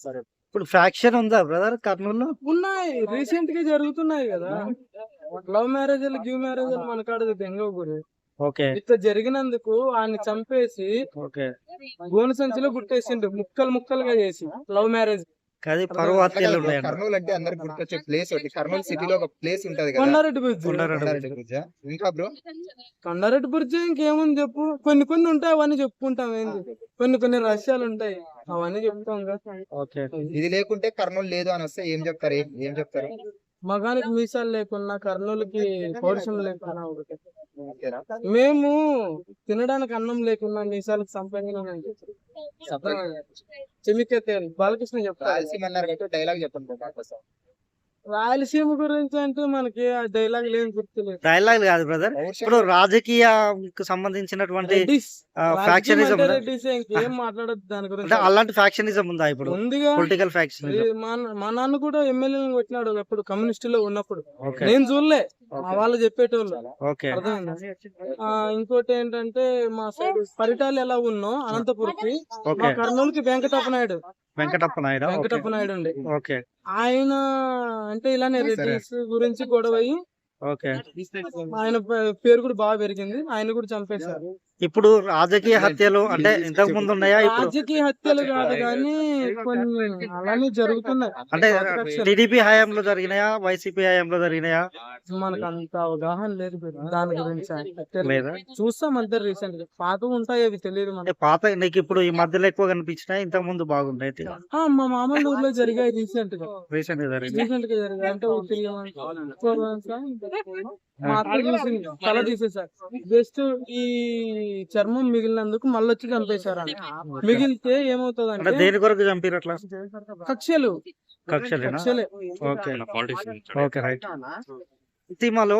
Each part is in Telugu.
చేస్తారు. ఇప్పుడు ఫ్యాక్షన్ ఉందా బ్రదర్ కర్నూలులో? ఉన్నాయి, రీసెంట్ గా జరుగుతున్నాయి కదా. లవ్ మ్యారేజ్ గివ్ మ్యారేజ్ మనకాడ దెంగ గురి ఓకే ఇట్లా జరిగినందుకు ఆయన చంపేసి ఓకే. గోను సంచిలో గుట్టేసిండు, ముక్కలు ముక్కలుగా చేసి. లవ్ మ్యారేజ్ అది పరువు హత్యలు ఉన్నాయండి. కర్నూలు అంటే అందరికి గుర్తొచ్చే ప్లేస్ ఒకటి, కర్నూలు సిటీలో ఒక ప్లేస్ ఉంటది కదా, కొండారెడ్డి బ్రిడ్జ్. కొండారెడ్డి బ్రిడ్జ్. ఇంకా బ్రో కొండారెడ్డి బ్రిడ్జ్ ఇంకేముంది చెప్పు, కొన్ని కొన్ని ఉంటాయి అవన్నీ చెప్పుకుంటాం. ఏంది కొన్ని కొన్ని రహస్యాలు ఉంటాయి అవన్నీ చెప్తాం కదా. ఓకే. ఇది లేకుంటే కర్నూలు లేదు అని వస్తే ఏం చెప్తారు? ఏం చెప్తారు? మగానికి మీసాలు లేకున్నా, కర్నూలుకి పౌరుషం లేకున్నా ఒకటి. ఓకేనా? మేము తినడానికి అన్నం లేకున్నా మీసాలకు సంపంగా చెమికెత్తే బాలకృష్ణ చెప్తారు. రాయలసీమ అన్నారు కాబట్టి డైలాగ్ చెప్పండి బ్రో మాకోసం. రాయలసీమ గురించి అంటే మనకి ఆ డైలాగ్ లేని గుర్తులేదు. డైలాగ్ కాదు బ్రదర్, ఇప్పుడు రాజకీయ సంబంధించినటువంటి ఫ్యాక్షనిజం రెడ్డిస్ ఇంకేం మాట్లాడద్దు దాని అంటే గురించి. అలాంటి ఫ్యాక్షనిజం ఉందా ఇప్పుడు? ముందుగా పొలిటికల్ ఫ్యాక్షనిజం. మా నాన్న కూడా ఎమ్మెల్యేలను కొట్టినాడు అప్పుడు కమ్యూనిస్టులో ఉన్నప్పుడు. ఓకే నేను చూడలే, మా వాళ్ళు చెప్పేటోళ్ళు. ఓకే అర్థమైందా? ఇంకోటి ఏంటంటే మా సైడ్ పరిటాలు ఎలా ఉన్నో అనంతపురికి, మా ఓకే. కర్నూలుకి వెంకటప్ప నాయుడు. వెంకటప్ప నాయుడు. వెంకటప్ప నాయుడు ఉండే ఓకే ఆయన అంటే ఇలానే రెడ్డిస్ గురించి గొడవ అయ్యి ఓకే. ఆయన పేరు కూడా బాగా పెరిగింది, ఆయన కూడా చంపేశారు. ఇప్పుడు రాజకీయ హత్యలు అంటే ఇంతకు ముందు ఉన్నాయా? ఇప్పుడు రాజకీయ హత్యలు కాదు కానీ కొన్ని అలానే జరుగుతున్నాయి. అంటే టీడీపీ హయాంలో జరిగినాయా, వైసీపీ హయాంలో జరిగినాయా? మనకు అంత అవగాహన లేదు దాని గురించి. లేదా? చూస్తాం అంతే, రీసెంట్ గా పాత ఉంటాయి అవి తెలియదు అంటే మనకి. పాత నీకు ఇప్పుడు ఈ మధ్యలో ఎక్కువ కనిపించినాయి, ఇంతకు ముందు బాగుంటాయి మా మామూలు ఊర్లో జరిగాయి రీసెంట్ గా. రీసెంట్ గా జరిగింది. జరిగాయి అంటే మా అత్త చూసింది, తల తీసేసారు. జస్ట్ ఈ చర్మం మిగిలినందుకు మళ్ళీ వచ్చి చంపేశారు. మిగిలితే అంటే ఏమవుతుంది దేని కొరకు చంపారు అట్లా? కక్షలు. కక్షలేనా? కక్షలే. Okay okay right. సీమాలో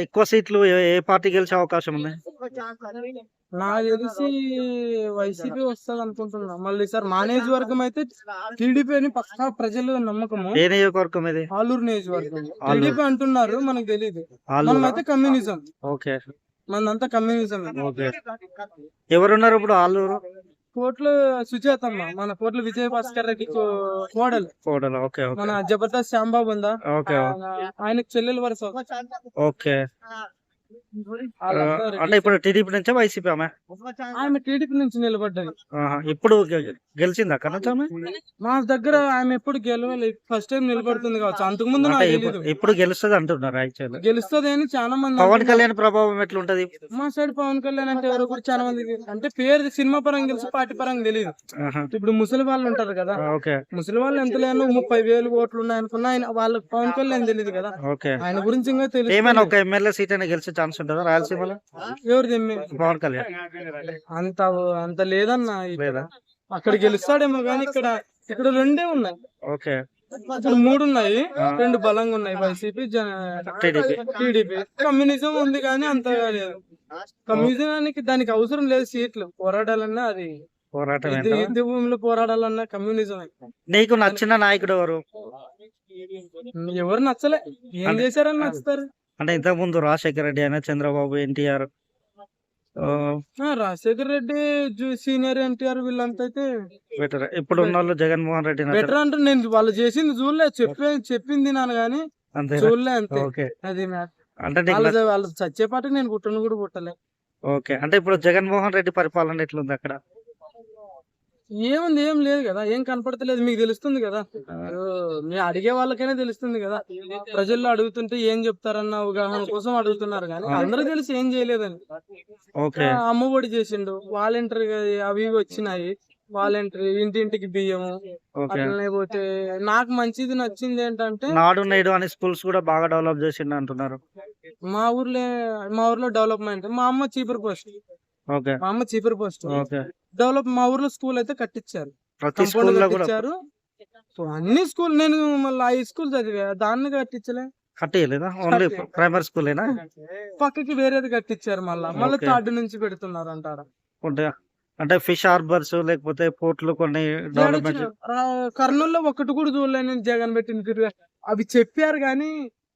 ఎక్కువ సీట్లు ఏ పార్టీ గెలిచే అవకాశం ఉంది? నాకు తెలిసి వైసీపీ వస్తుంది అనుకుంటున్నా. మళ్ళీ సార్ మా నియోజకవర్గం అయితే టీడీపీ అని పక్కా ప్రజలు నమ్మకము. ఏ నియోజకవర్గం ఇది? ఆలూరు నియోజకవర్గం. టీడీపీ అంటున్నారు, మనకు తెలియదు. ఆలూరా? మనం అయితే కమ్యూనిజం, ఓకే మనదంతా కమ్యూనిజం. ఓకే. ఎవరున్నారు ఇప్పుడు ఆలూరు? కోట్ల సుజాతమ్మ, మన కోట్ల విజయభాస్కర్ రెడ్డి కోడలు. కోడలు. ఓకే ఓకే మన జబర్దస్త్ శ్యాంబాబు ఉందా, ఓకే ఆయనకు చెల్లెలు వరుస. ఓకే. అంటే ఇప్పుడు టీడీపీ నుంచే వైసీపీ ఆమె? ఆమె టీడీపీ నుంచి నిలబడ్డది. ఇప్పుడు గెలిచింది అక్కడ నుంచి ఆమె? మా దగ్గర ఆమె ఎప్పుడు గెలవలేదు, ఫస్ట్ టైం నిలబడుతుంది కావచ్చు. అంతకు ముందు నాకు తెలీదు. ఇప్పుడు గెలుస్తుంది అంటున్నారు యాక్చువల్లీ. గెలుస్తుంది అని చాలా మంది. పవన్ కళ్యాణ్ ప్రభావం ఎట్లుంటది? మా సైడ్ పవన్ కళ్యాణ్ అంటే ఎవరు కూడా చాలా మంది అంటే పేరు సినిమా పరంగా తెలుసు, పార్టీ పరంగా తెలియదు. ఇప్పుడు ముసలి వాళ్ళు ఉంటారు కదా, ఓకే. ముసలి వాళ్ళు ఎంత లేను 30,000 ఓట్లు ఉన్నాయనుకున్నా ఆయన వాళ్ళకి పవన్ కళ్యాణ్ తెలియదు కదా. ఓకే. ఆయన గురించి ఇంకా తెలియదు. ఏమైనా ఒక ఎమ్మెల్యే సీట్ అయినా గెలిచే ఛాన్స్ ఉంటుందా రాయలసీమలో? ఎవరిది పవన్ కళ్యాణ్ అంత అంత లేదన్న. లేదా? అక్కడ గెలుస్తాడేమో కానీ ఇక్కడ ఇక్కడ రెండే ఉన్నాయి. ఓకే. ఇక్కడ 3 ఉన్నాయి, 2 బలంగా ఉన్నాయి. YCP, TDP. కమ్యూనిజం ఉంది కానీ అంతగా లేదు. కమ్యూనిజానికి దానికి అవసరం లేదు సీట్లు. పోరాడాలన్నా అది పోరాటం. యుద్ధ భూమిలో పోరాడాలన్నా కమ్యూనిజం. నీకు నచ్చిన నాయకుడు ఎవరు? ఎవరు నచ్చలే, ఏం చేశారని నచ్చుతారు. అంటే ఇంతకు ముందు రాజశేఖర రెడ్డి అయినా, చంద్రబాబు, ఎన్టీఆర్, రాజశేఖర్ రెడ్డి, సీనియర్ ఎన్టీఆర్ వీళ్ళంతా అయితే బెటర్. ఇప్పుడు ఉన్న వాళ్ళు జగన్మోహన్ రెడ్డి బెటర్ అంటే నేను వాళ్ళు చేసింది చూడలే, చెప్పింది నాన్న గానీ అంతే. చూడలే అంతే. ఓకే. అది అంటే వాళ్ళు చచ్చేపాటికి నేను పుట్టను కూడా పుట్టలే. ఓకే. అంటే ఇప్పుడు జగన్మోహన్ రెడ్డి పరిపాలన ఎట్లుంది అక్కడ? ఏముంది, ఏం లేదు కదా, ఏం కనపడతలేదు. మీకు తెలుస్తుంది కదా, మీరు అడిగే వాళ్ళకైనా తెలుస్తుంది కదా. ప్రజల్లో అడుగుతుంటే ఏం చెప్తారన్న అవగాహన కోసం అడుగుతున్నారు కానీ అందరూ తెలిసి ఏం చేయలేదని. ఓకే. అమ్మఒడి చేసిండు, వాలంటరీ అవి ఇవి వచ్చినాయి. వాలంటరీ, ఇంటింటికి బియ్యము. అట్లనే పోతే నాకు మంచిది నచ్చింది ఏంటంటే నాడు నేడు అనే స్కూల్స్ కూడా బాగా డెవలప్ చేసిండు అంటున్నారు. మా ఊర్లో డెవలప్మెంట్. మా అమ్మ చీపురు పోస్ట్. ఓకే. మా అమ్మ చీపురు పోస్ట్ ఓకే. డెవలప్. మా ఊర్లో స్కూల్ అయితే కట్టించారు, ప్రతి స్కూల్ లో కూడా కట్టించారు. అన్ని స్కూల్ నేను మళ్ళీ 5 స్కూల్ చదివా, దాన్ని కట్టించలే. కట్టేయలేదా? Only primary స్కూలేనా? పక్కకి వేరేది కట్టించారు, మళ్ళీ ఓకే. 3rd నుంచి పెడుతున్నారు అంటారా. అంటే ఫిష్ హార్బర్స్ లేకపోతే పోర్ట్లు కొన్ని డెవలప్మెంట్. కర్నూలులో ఒక్కటి కూడా చూడలేను జగన్ పెట్టిన తిరుగు. అవి చెప్పారు కానీ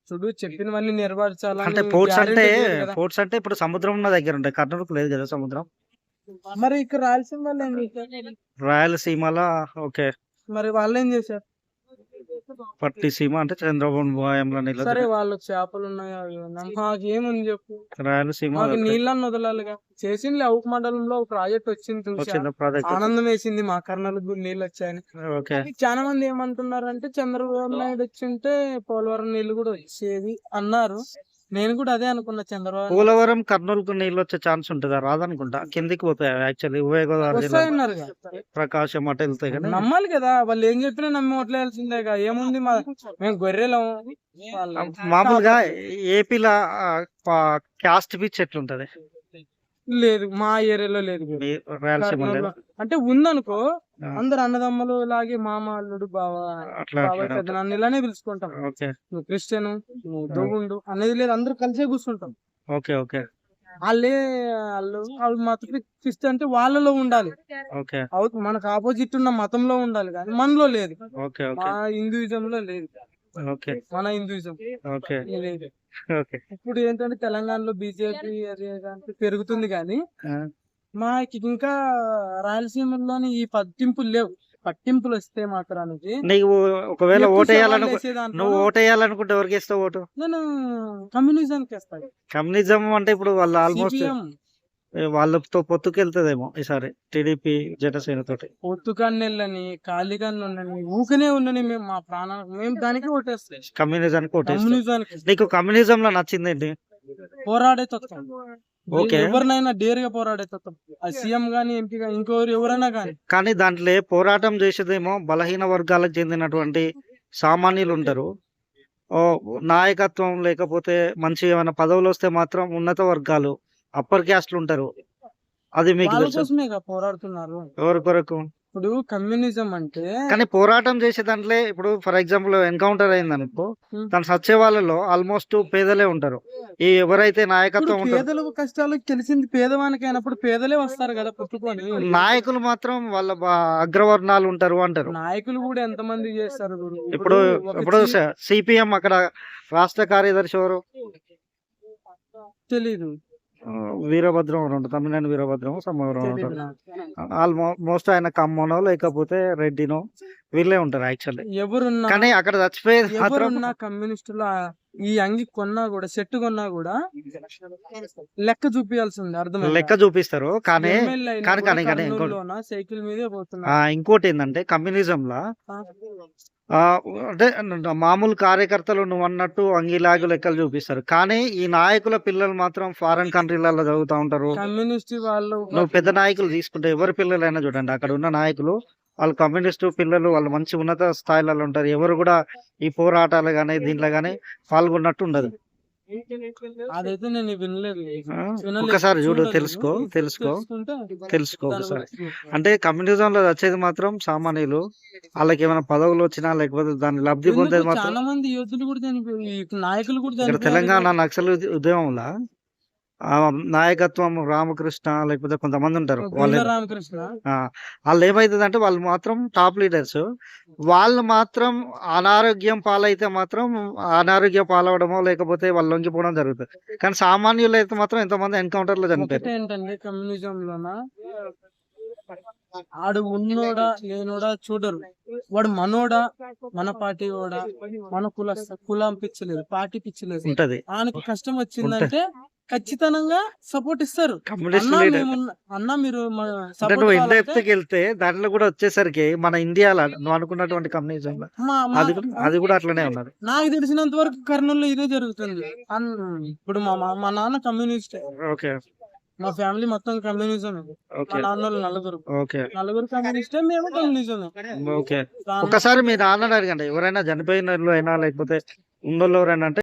చూడు, చెప్పినవన్నీ నెరవేర్చాలని. అంటే పోర్ట్స్ అంటే guarantee లేదు కదా. పోర్ట్స్ అంటే ఇప్పుడు సముద్రం ఉన్న దగ్గర ఉంటాయి, కర్నూలుకు లేదు కదా సముద్రం. మరి ఇక్కడ రాయలసీమ రాయలసీమలో ఓకే మరి వాళ్ళు ఏం చేశారు? పట్టిసీమ అంటే చంద్రబాబు హయాంలో నీళ్ళు సరే వాళ్ళకి చేపలు ఉన్నాయి, అవి ఉన్నాయి. మాకు ఏముంది చెప్పు? రాయలసీమ మాకు నీళ్ళని వదలాలిగా. చేసింది అవుకు మండలంలో ఒక ప్రాజెక్ట్ వచ్చింది, చూసా. వచ్చింది ప్రాజెక్ట్. ఆనందం వేసింది మా కర్నూలుకు నీళ్ళు వచ్చాయని. ఓకే. చాలా మంది ఏమంటున్నారంటే చంద్రబాబు నాయుడు వచ్చింటే పోలవరం నీళ్లు కూడా వచ్చేది అన్నారు. నేను కూడా అదే అనుకున్నా. చంద్రబాబు పోలవరం కర్నూలుకు నీళ్ళు వచ్చే ఛాన్స్ ఉంటుందా? రాదనుకుంటా, కిందికి పోతాయి యాక్చువల్లీ. ఉభయ గోదావరి జిల్లా వస్తాయన్నారు. ప్రకాశం అటు వెళ్తాయి కదా. నమ్మాలి కదా, వాళ్ళు ఏం చెప్పినా నమ్మి ఓట్లేయాల్సిందేగా. ఏముంది, మేము గొర్రెలం. మామూలుగా ఏపీలో క్యాస్ట్ పిచ్ ఎట్లుంటది? లేదు, మా ఏరియాలో లేదు. మీ రాయలసీమ లేదు. అంటే ఉందనుకో, ఆ. అందరు అన్నదమ్ములు లాగే మామ, అల్లుడు, బావ, అట్లా బాబాయ్, అట్లా. పెద్దనాన్న ఇలానే పిలుచుకుంటాం. ఓకే నువ్వు క్రిస్టియన్, నువ్వు దొంగుండు అనేది లేదు, అందరూ కలిసే కూర్చుంటాం. ఓకే ఓకే వాళ్ళు మాత్రం క్రిస్టియన్ అంటే వాళ్ళలో ఉండాలి. ఓకే మనకు ఆపోజిట్ ఉన్న మతంలో ఉండాలి, కానీ మనలో లేదు. ఓకే మా ఓకే హిందూయిజం లో లేదు. ఓకే మన హిందూయిజం ఓకే లేదు. ఓకే. ఇప్పుడు ఏంటంటే తెలంగాణలో బీజేపీ అది ఇది పెరుగుతుంది, కానీ ఆ, మాకు ఇంకా రాయలసీమలోని ఈ పట్టింపులు లేవు. పట్టింపులు వస్తే మాత్రానికి నీకు ఒకవేళ ఎక్కువ ఓటేయాలను సవాళ్ళు వేసే దాంట్లో నువ్వు ఓటేయాలనుకుంటే ఎవరికి ఇస్తావు ఓటు? నేను కమ్యూనిజానికి వేస్తాను. కమ్యూనిజం అంటే ఇప్పుడు వాళ్ళు ఆల్మోస్ట్ సిపిఎం వాళ్ళతో పొత్తుకెళ్తదేమో ఈసారి టీడీపీ జనసేన తోటి. ఒత్తుకన్నెళ్ళని, కాళీకన్నులని, ఊకనే ఉండని మేము మా ప్రాణాలకు మేము దానికి ఓటేస్తాం. కమ్యూనిజానికి ఓటేస్తావు. కమ్యూనిజానికి నీకు కమ్యూనిజం లో నచ్చింది ఏంటి? పోరాడే తత్వం. ఓకే. ఎవరినైనా డేరుగా పోరాడే తత్వం. అది సీఎం గానీ, ఎంపీ గానీ, ఇంకెవరు ఎవరైనా గానీ. కానీ దాంట్లో పోరాటం చేసేదేమో బలహీన వర్గాలకు చెందినటువంటి సామాన్యులు ఉంటారు. ఓ నాయకత్వం లేకపోతే మంచి ఏమైనా పదవులు వస్తే మాత్రం ఉన్నత వర్గాలు, అప్పర్ క్యాస్ట్లు ఉంటారు. అది మీకు వాళ్ళ తెలుసు. కోసమే పోరాడుతున్నారు. ఎవరి కొరకు? ఇప్పుడు కమ్యూనిజం అంటే కానీ పోరాటం చేసే దాంట్లో ఇప్పుడు ఫర్ ఎగ్జాంపుల్ ఎన్కౌంటర్ అయింది అనుకో, Hmm. తను సచ్చే వాళ్ళలో ఆల్మోస్ట్ పేదలే ఉంటారు. ఈ ఎవరైతే ఇప్పుడు నాయకత్వం ఉంటారు, పేదల కష్టాలకు తెలిసింది పేదవానికి అయినప్పుడు పేదలే వస్తారు కదా పుట్టుకొని. నాయకులు మాత్రం వాళ్ళ అగ్రవర్ణాలు ఉంటారు అంటారు. నాయకులు కూడా ఎంతమంది చేస్తారు గురు? ఇప్పుడు ఒక ఇప్పుడు చీ- సిపిఎం అక్కడ రాష్ట్ర కార్యదర్శి ఎవరు? తెలీదు. వీరభద్రం ఉంటారు, తమిళనాడు వీరభద్రం సమ్మవరం తెలీదు ఉంటారు. నాకు. ఆల్మోస్ట్ ఆయన కమ్మనో లేకపోతే రెడ్డినో వీళ్ళే ఉంటారు యాక్చువల్లీ. ఎవరున్నా కానీ అక్కడ చచ్చిపోయేది మాత్రం ఎవరున్నా కమ్యూనిస్టులు ఈ అంగి కొన్నా కూడా, సెట్ కొన్నా కూడా లెక్క చూపించాల్సింది. అర్థమైందా? లెక్క చూపిస్తారు. కానీ ఎమ్మెల్యే అయినా కానీ కూడా కానీ కానీ ఇంకోటి కర్నూలులోన సైకిల్ మీదే పోతున్నారు. ఇంకోటి ఏంటంటే కమ్యూనిజంలా అంటే మామూలు కార్యకర్తలు నువ్వు అన్నట్టు అంగిలాగు లెక్కలు చూపిస్తారు. కానీ ఈ నాయకుల పిల్లలు మాత్రం ఫారెన్ కంట్రీలలో చదువుతా ఉంటారు. కమ్యూనిస్ట్ వాళ్ళు నువ్వు పెద్ద నాయకులు తీసుకుంటే ఎవరి పిల్లలైనా చూడండి, అక్కడ ఉన్న నాయకులు వాళ్ళు కమ్యూనిస్టు పిల్లలు, వాళ్ళు మంచి ఉన్నత స్థాయిలలో ఉంటారు. ఎవరు కూడా ఈ పోరాటాలు కానీ దీంట్లో కానీ పాల్గొన్నట్టు ఉండదు. అదైతే నేను వినలేదు. ఒకసారి చూడు, చూడలేదు. తెలుసుకో తెలుసుకుంటే తెలుసుకో దాని ఒకసారి. గురించి అంటే కమ్యూనిజంలో వచ్చేది మాత్రం సామాన్యులు, వాళ్ళకి ఏమైనా పదవులు వచ్చినా లేకపోతే దాన్ని లబ్ధి పొందేది ఎందుకు మాత్రం. చాలా మంది యోధులు కూడా చనిపోయి, నాయకులు కూడా ఇక్కడ చనిపోయారు. తెలంగాణ నక్సల్ ఉద్యమంలో నాయకత్వం రామకృష్ణ లేకపోతే కొంతమంది ఉంటారు. వాళ్ళు గుండా రామకృష్ణ వాళ్ళు ఏమైతుంది అంటే వాళ్ళు మాత్రం టాప్ లీడర్స్, వాళ్ళు మాత్రం అనారోగ్యం పాలైతే మాత్రం అనారోగ్య పాలవడమో లేకపోతే వాళ్ళు లొంగిపోవడం జరుగుతుంది. కానీ సామాన్యులు అయితే మాత్రం ఎంతమంది ఎన్కౌంటర్ లో చనిపోయారు. ఒకటే ఏంటంటే కమ్యూనిజం లోన ఆడు ఉన్నోడా లేనోడా చూడరు. వాడు మనోడా, మన పార్టీ వాడా, మన కులం పిచ్చలేదు, పార్టీ పిచ్చలేదు. ఉంటది ఆయనకు కష్టం వచ్చిందంటే ఖచ్చితంగా సపోర్ట్ ఇస్తారు. కమ్యూనిస్ట్ అన్నా లీడర్. అన్నా మీరు అంటే support నువ్వు ఇంత కావాలంటే ఎత్తుకి వెళ్తే దాంట్లో కూడా వచ్చేసరికి మన ఇండియాలో నువ్వు అనుకున్నటువంటి కమ్యూనిజం అది కూడా అట్లనే ఉన్నది. నాకు తెలిసినంత వరకు కర్నూలులో ఇదే జరుగుతుంది. ఇప్పుడు మా నాన్న కమ్యూనిస్ట్, ఓకే మా ఫ్యామిలీ మొత్తం కమ్యూనిజం. మా ఓకే నాన్న వాళ్ళు ఓకే నలుగురు కమ్యూనిస్టే, మేము కమ్యూనిజం. ఓకే. ఒకసారి మీ నాన్న అడగండి, ఎవరైనా చనిపోయిన వాళ్ళు అయినా లేకపోతే ఉన్నోళ్ళు ఎవరైనా అంటే